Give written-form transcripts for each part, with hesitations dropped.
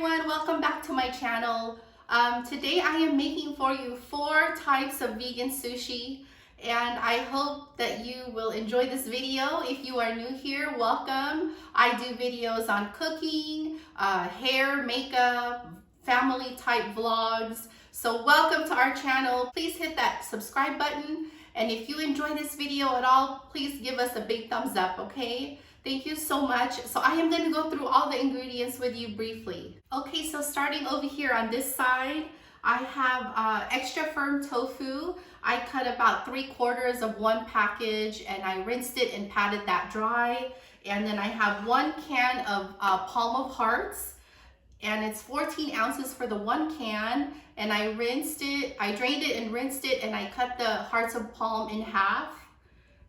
everyone, welcome back to my channel. Today I am making for you 4 types of vegan sushi, and I hope that you will enjoy this video. If you are new here, welcome. I do videos on cooking, hair, makeup, family type vlogs. So welcome to our channel. Please hit that subscribe button, and if you enjoy this video at all, please give us a big thumbs up, okay? Thank you so much. So I am going to go through all the ingredients with you briefly. Okay, so starting over here on this side, I have extra firm tofu. I cut about 3/4 of one package and I rinsed it and patted that dry. And then I have 1 can of palm of hearts, and it's 14 ounces for the 1 can. And I rinsed it, I drained it and rinsed it, and I cut the hearts of palm in half.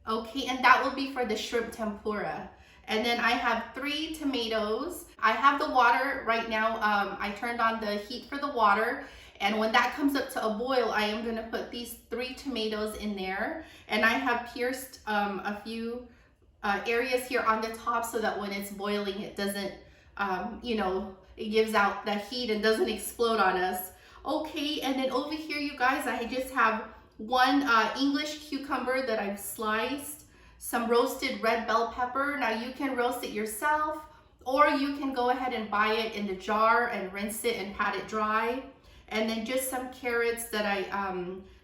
Okay, and that will be for the shrimp tempura. And then I have 3 tomatoes. I have the water right now. I turned on the heat for the water. And when that comes up to a boil, I am gonna put these 3 tomatoes in there. And I have pierced a few areas here on the top so that when it's boiling, it doesn't, it gives out the heat and doesn't explode on us. Okay, and then over here, you guys, I just have 1 English cucumber that I've sliced, some roasted red bell pepper. Now you can roast it yourself, or you can go ahead and buy it in the jar and rinse it and pat it dry. And then just some carrots that I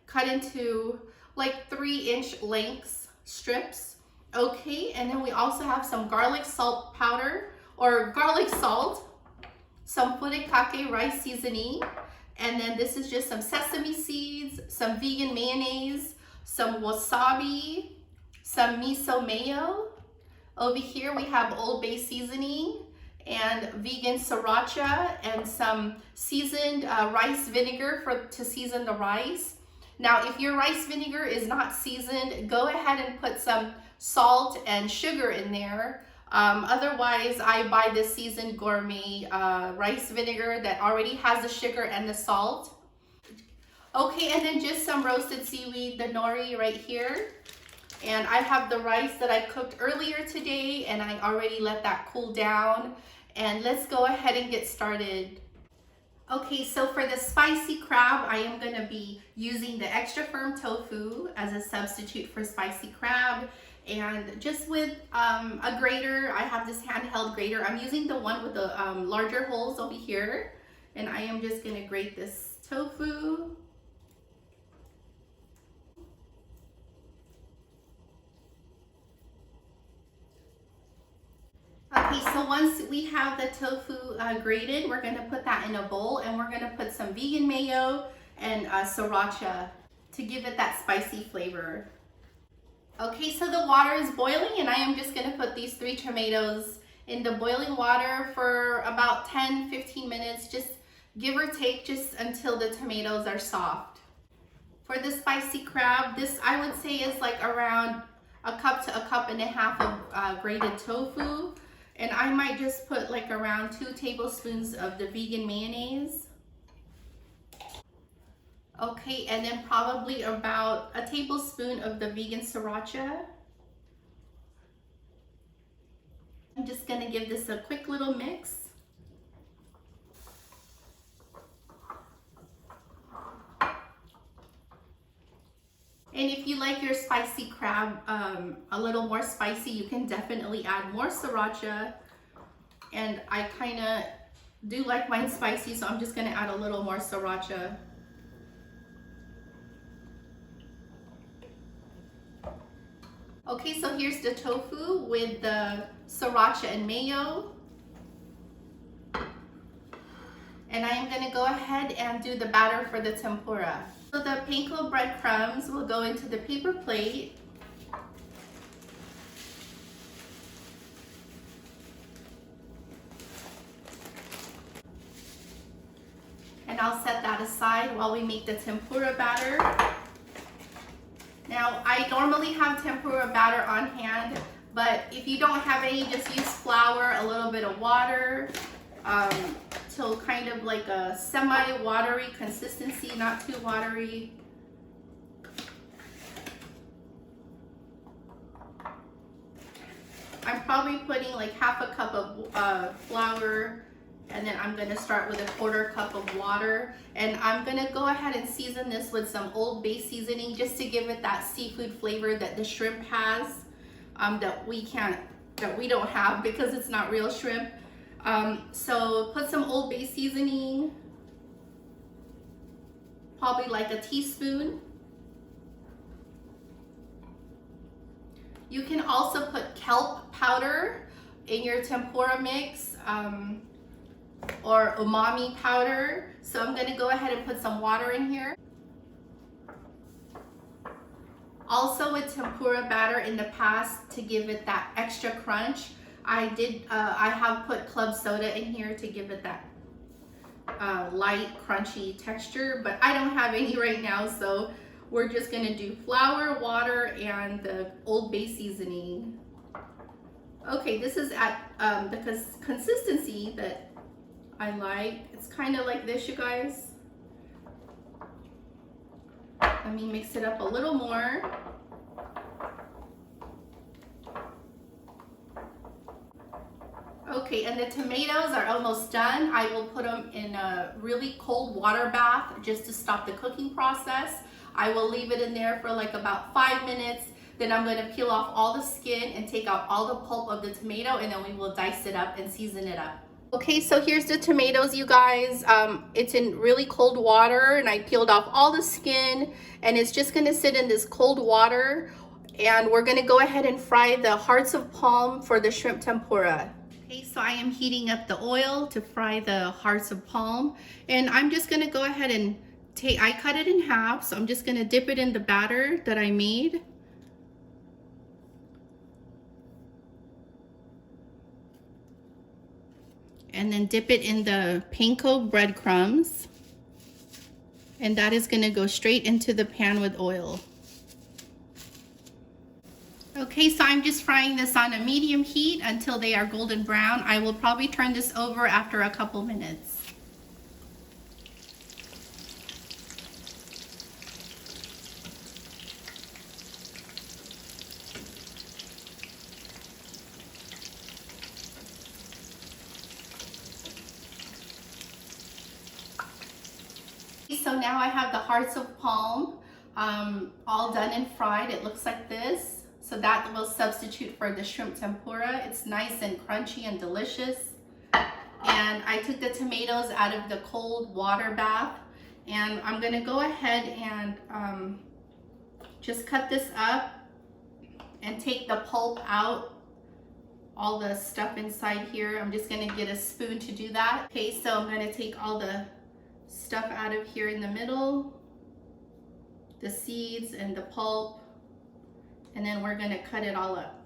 cut into like 3-inch lengths strips. Okay, and then we also have some garlic salt powder or garlic salt, some furikake rice seasoning, and then this is just some sesame seeds, some vegan mayonnaise, some wasabi, some miso mayo. Over here we have Old Bay seasoning and vegan sriracha and some seasoned rice vinegar to season the rice. Now if your rice vinegar is not seasoned, go ahead and put some salt and sugar in there. Otherwise, I buy this seasoned gourmet rice vinegar that already has the sugar and the salt. Okay, and then just some roasted seaweed, the nori right here. And I have the rice that I cooked earlier today, and I already let that cool down. And let's go ahead and get started. Okay, so for the spicy crab, I am gonna be using the extra firm tofu as a substitute for spicy crab. And just with a grater, I have this handheld grater. I'm using the one with the larger holes over here. And I am just gonna grate this tofu. Okay, so once we have the tofu grated, we're gonna put that in a bowl, and we're gonna put some vegan mayo and sriracha to give it that spicy flavor. Okay, so the water is boiling, and I am just gonna put these 3 tomatoes in the boiling water for about 10-15 minutes, just give or take, just until the tomatoes are soft. For the spicy crab, this I would say is like around 1 cup to 1.5 cups of grated tofu. And I might just put like around 2 tablespoons of the vegan mayonnaise. Okay, and then probably about 1 tablespoon of the vegan sriracha. I'm just gonna give this a quick little mix. And if you like your spicy crab a little more spicy, you can definitely add more sriracha. And I kind of do like mine spicy, so I'm just gonna add a little more sriracha. Okay, so here's the tofu with the sriracha and mayo. And I am gonna go ahead and do the batter for the tempura. So the panko breadcrumbs will go into the paper plate. And I'll set that aside while we make the tempura batter. Now, I normally have tempura batter on hand, but if you don't have any, just use flour, a little bit of water, till kind of like a semi-watery consistency, not too watery. I'm probably putting like 1/2 cup of flour And then I'm gonna start with a 1/4 cup of water. And I'm gonna go ahead and season this with some Old Bay seasoning just to give it that seafood flavor that the shrimp has, that we don't have because it's not real shrimp. So put some Old Bay seasoning, probably like a teaspoon. You can also put kelp powder in your tempura mix, or umami powder. So I'm gonna go ahead and put some water in here. Also with tempura batter in the past, to give it that extra crunch, I have put club soda in here to give it that light crunchy texture, but I don't have any right now, so we're just gonna do flour, water, and the Old Bay seasoning. Okay, this is at the consistency that I like. It's kind of like this, you guys. Let me mix it up a little more. Okay, and the tomatoes are almost done. I will put them in a really cold water bath just to stop the cooking process. I will leave it in there for like about 5 minutes. Then I'm gonna peel off all the skin and take out all the pulp of the tomato, and then we will dice it up and season it up. Okay, so here's the tomatoes, you guys. It's in really cold water, and I peeled off all the skin, and it's just gonna sit in this cold water, and we're gonna go ahead and fry the hearts of palm for the shrimp tempura. Okay, so I am heating up the oil to fry the hearts of palm, and I'm just gonna go ahead and I cut it in half, so I'm just gonna dip it in the batter that I made. And then dip it in the panko breadcrumbs. And that is gonna go straight into the pan with oil. Okay, so I'm just frying this on a medium heat until they are golden brown. I will probably turn this over after a couple minutes. So now I have the hearts of palm all done and fried. It looks like this. So that will substitute for the shrimp tempura. It's nice and crunchy and delicious. And I took the tomatoes out of the cold water bath. And I'm gonna go ahead and just cut this up and take the pulp out, all the stuff inside here. I'm just gonna get a spoon to do that. Okay, so I'm gonna take all the stuff out of here in the middle, the seeds and the pulp, and then we're gonna cut it all up.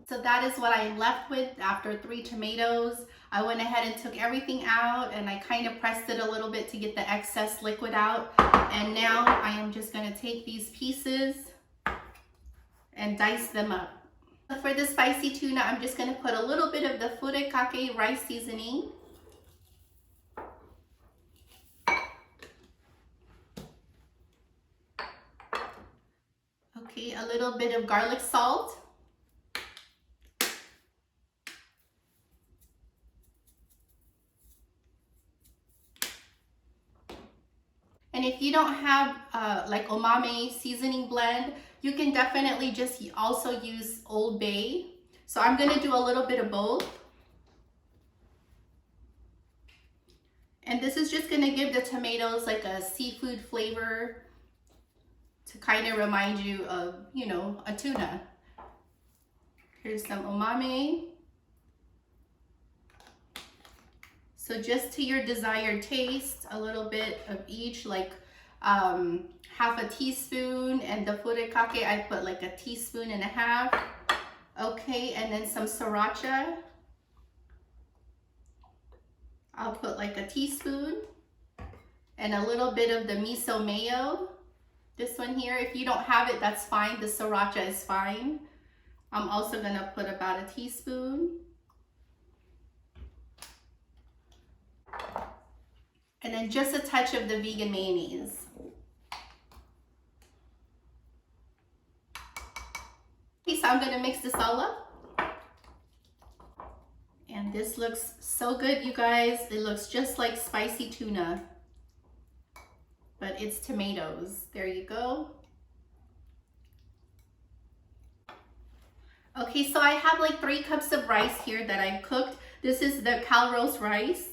So that is what I left with after 3 tomatoes. I went ahead and took everything out, and I kind of pressed it a little bit to get the excess liquid out. And now I am just gonna take these pieces and dice them up. For the spicy tuna, I'm just gonna put a little bit of the furikake rice seasoning. Okay, a little bit of garlic salt. And if you don't have like umami seasoning blend, you can definitely just also use Old Bay. So I'm gonna do a little bit of both. And this is just gonna give the tomatoes like a seafood flavor to kind of remind you of, you know, a tuna. Here's some umami. So just to your desired taste, a little bit of each, like half a teaspoon, and the furikake I put like a teaspoon and a half. Okay, and then some sriracha. I'll put like a teaspoon, and a little bit of the miso mayo. This one here, if you don't have it, that's fine. The sriracha is fine. I'm also gonna put about a teaspoon. And then just a touch of the vegan mayonnaise. Okay, so I'm gonna mix this all up. And this looks so good, you guys. It looks just like spicy tuna, but it's tomatoes. There you go. Okay, so I have like 3 cups of rice here that I've cooked. This is the cal roast rice,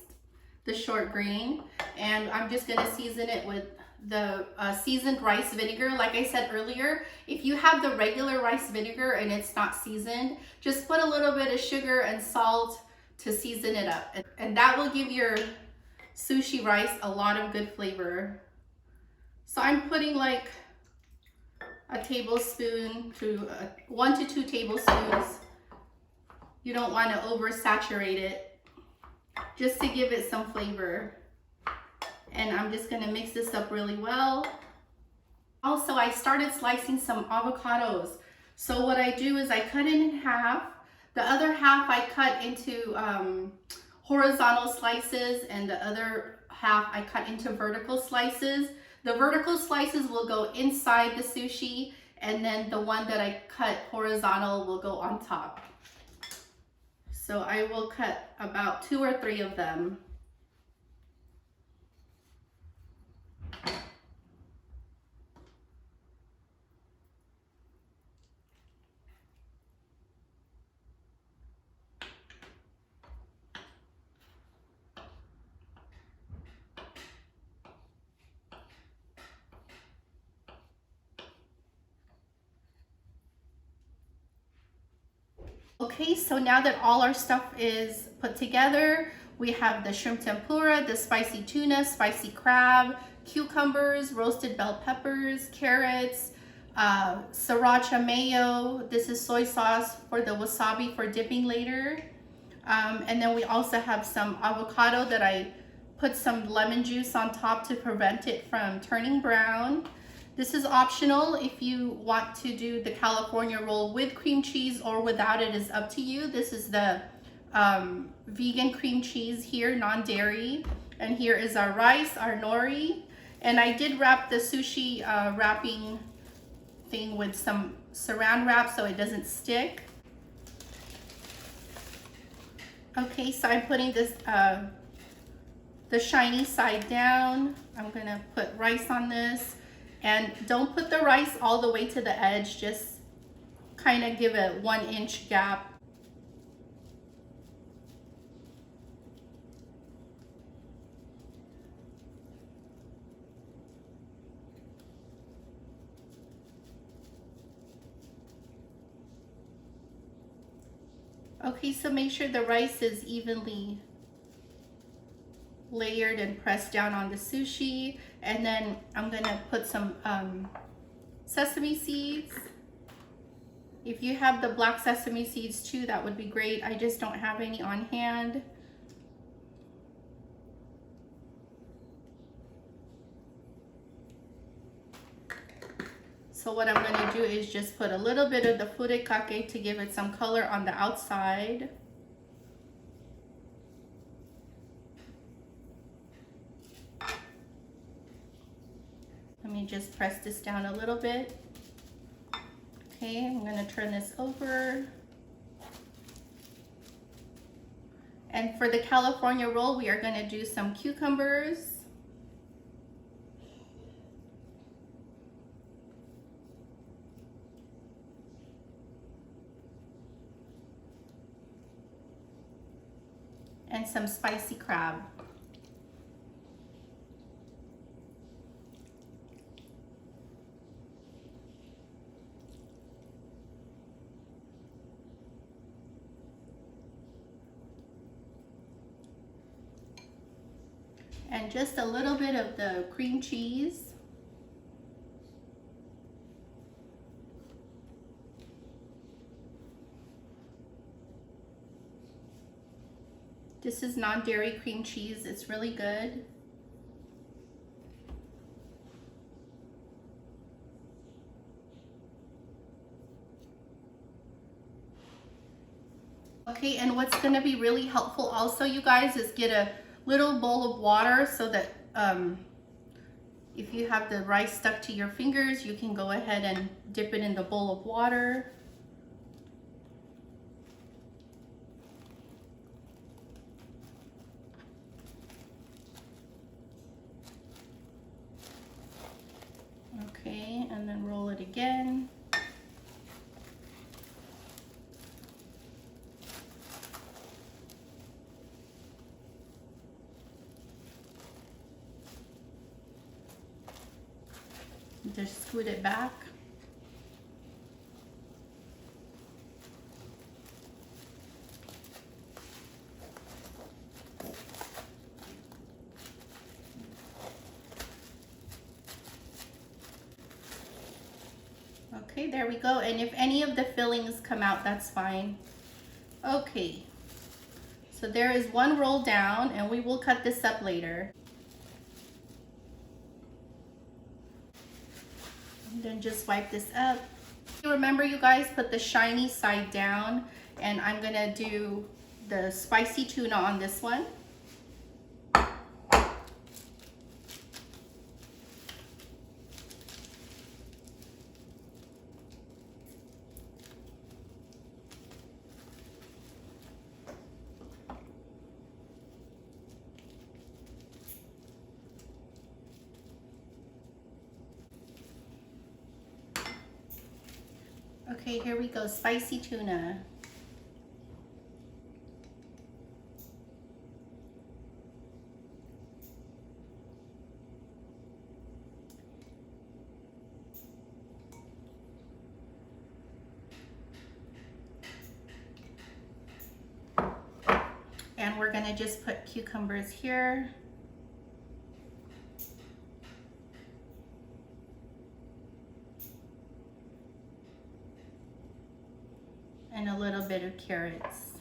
the short grain, and I'm just gonna season it with the seasoned rice vinegar. Like I said earlier, if you have the regular rice vinegar and it's not seasoned, just put a little bit of sugar and salt to season it up, and that will give your sushi rice a lot of good flavor. So I'm putting like a tablespoon to 1 to 2 tablespoons. You don't want to oversaturate it, just to give it some flavor. And I'm just gonna mix this up really well. Also, I started slicing some avocados. So what I do is I cut it in half. The other half I cut into horizontal slices, and the other half I cut into vertical slices. The vertical slices will go inside the sushi, and then the one that I cut horizontal will go on top. So I will cut about 2 or 3 of them. Okay, so now that all our stuff is put together, we have the shrimp tempura, the spicy tuna, spicy crab, cucumbers, roasted bell peppers, carrots, sriracha mayo. This is soy sauce for the wasabi for dipping later. And then we also have some avocado that I put some lemon juice on top to prevent it from turning brown. This is optional. If you want to do the California roll with cream cheese or without, it is up to you. This is the vegan cream cheese here, non-dairy. And here is our rice, our nori. And I did wrap the sushi wrapping thing with some saran wrap so it doesn't stick. Okay, so I'm putting this, the shiny side down. I'm gonna put rice on this. And don't put the rice all the way to the edge, just kind of give a 1-inch gap. Okay, so make sure the rice is evenly layered and pressed down on the sushi. And then I'm gonna put some sesame seeds. If you have the black sesame seeds too, that would be great. I just don't have any on hand. So what I'm gonna do is just put a little bit of the furikake to give it some color on the outside. Let me just press this down a little bit. Okay, I'm gonna turn this over. And for the California roll, we are gonna do some cucumbers. And some spicy crab. And just a little bit of the cream cheese. This is non-dairy cream cheese. It's really good. Okay, and what's gonna be really helpful also, you guys, is get a little bowl of water so that if you have the rice stuck to your fingers, you can go ahead and dip it in the bowl of water. again. Just scoot it back. Okay, there we go. And if any of the fillings come out, that's fine. Okay, so there is one roll down, and we will cut this up later. And then just wipe this up. Remember, you guys, put the shiny side down, and I'm gonna do the spicy tuna on this one. Okay, here we go, spicy tuna. And we're gonna just put cucumbers here. And a little bit of carrots.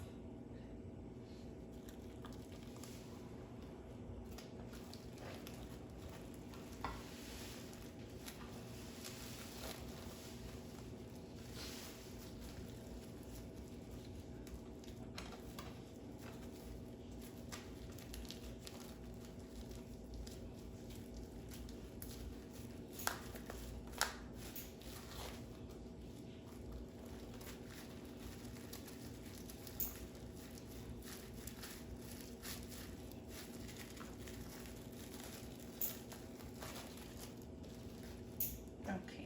Okay,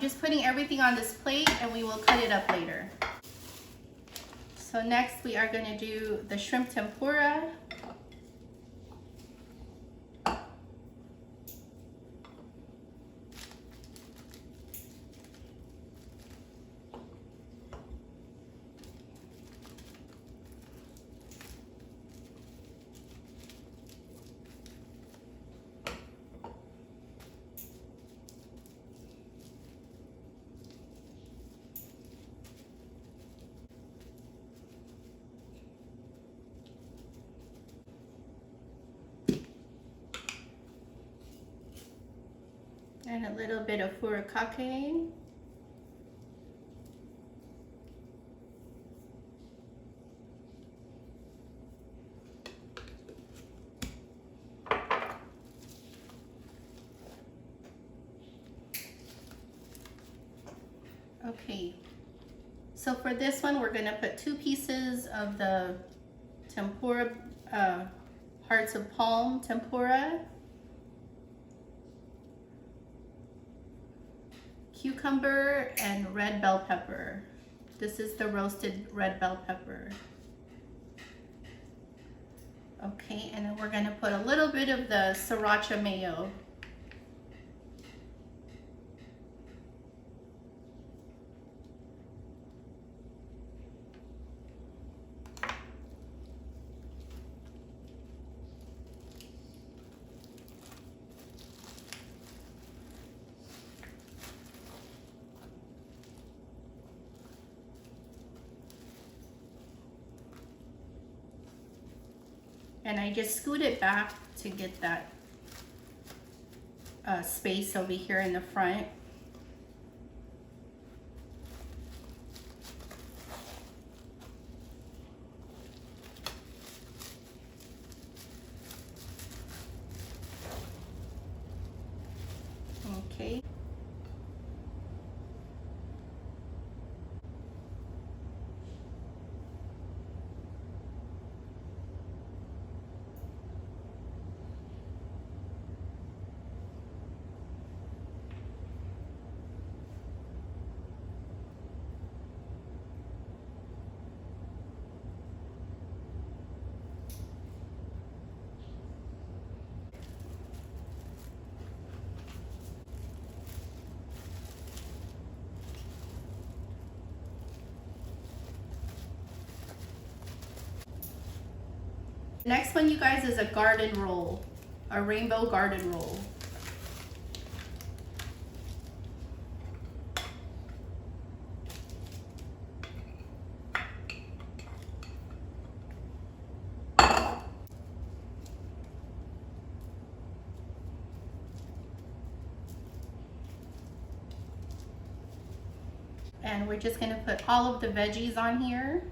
just putting everything on this plate, and we will cut it up later. So next we are going to do the shrimp tempura. And a little bit of furikake. Okay, so for this one, we're gonna put 2 pieces of the tempura, hearts of palm tempura, cucumber, and red bell pepper. This is the roasted red bell pepper. Okay, and then we're gonna put a little bit of the sriracha mayo. And I just scoot it back to get that space over here in the front. Okay. Next one, you guys, is a garden roll, a rainbow garden roll. And we're just gonna put all of the veggies on here.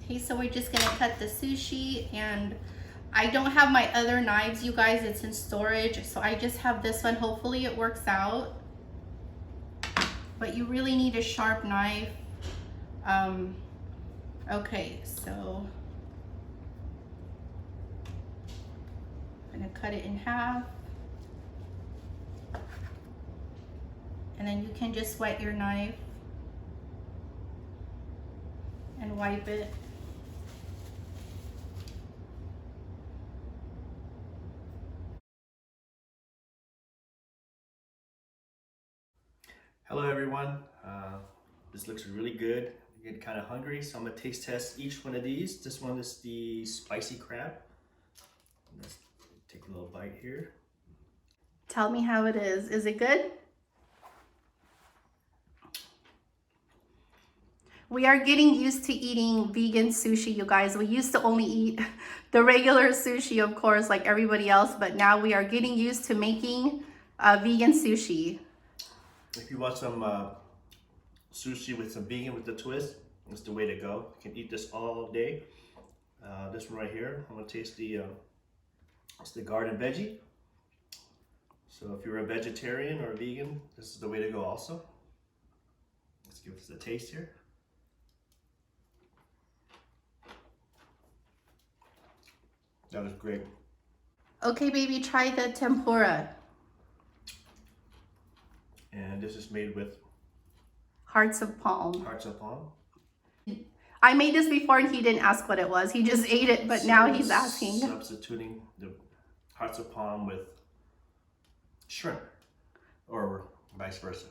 Okay, so we're just gonna cut the sushi, and I don't have my other knives, you guys. It's in storage, so I just have this one. Hopefully it works out. But you really need a sharp knife. Okay, so I'm gonna cut it in half. And then you can just wet your knife and wipe it. Hello everyone, this looks really good. I'm getting kind of hungry, so I'm gonna taste test each one of these. This one is the spicy crab. Let's take a little bite here. Tell me how it is. Is it good? We are getting used to eating vegan sushi, you guys. We used to only eat the regular sushi, of course, like everybody else, but now we are getting used to making vegan sushi. If you want some sushi with some vegan with the twist, it's the way to go. You can eat this all day. This one right here, I'm gonna taste it's the garden veggie. So if you're a vegetarian or a vegan, this is the way to go also. Let's give this a taste here. That was great. Okay, baby, try the tempura. And this is made with Hearts of palm. hearts of palm. I made this before and he didn't ask what it was. He just ate it, but so now he's asking. Substituting the hearts of palm with shrimp, or vice versa.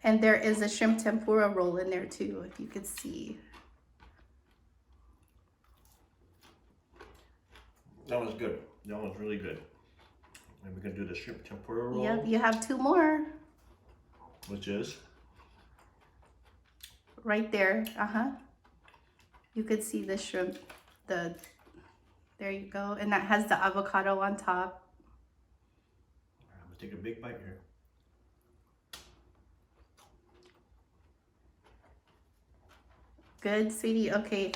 And there is a shrimp tempura roll in there too, if you could see. That was good. That was really good. And we're gonna do the shrimp tempura roll. Yep, you have two more. Which is? Right there, You could see the shrimp, there you go. And that has the avocado on top. I'm gonna take a big bite here. Good, sweetie, okay.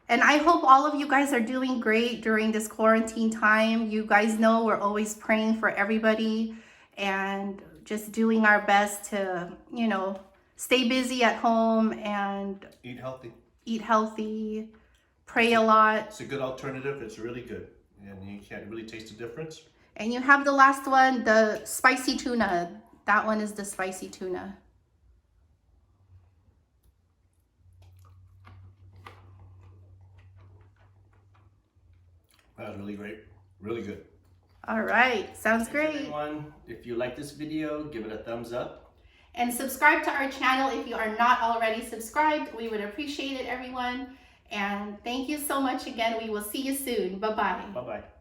And I hope all of you guys are doing great during this quarantine time. You guys know we're always praying for everybody and just doing our best to, you know, stay busy at home and eat healthy. Eat healthy, pray a lot. It's a good alternative. It's really good. And you can't really taste the difference. And you have the last one, the spicy tuna. That one is the spicy tuna. That was really great. Really good. All right. Sounds great. Everyone, if you like this video, give it a thumbs up. And subscribe to our channel if you are not already subscribed. We would appreciate it, everyone. And thank you so much again. We will see you soon. Bye-bye. Bye-bye.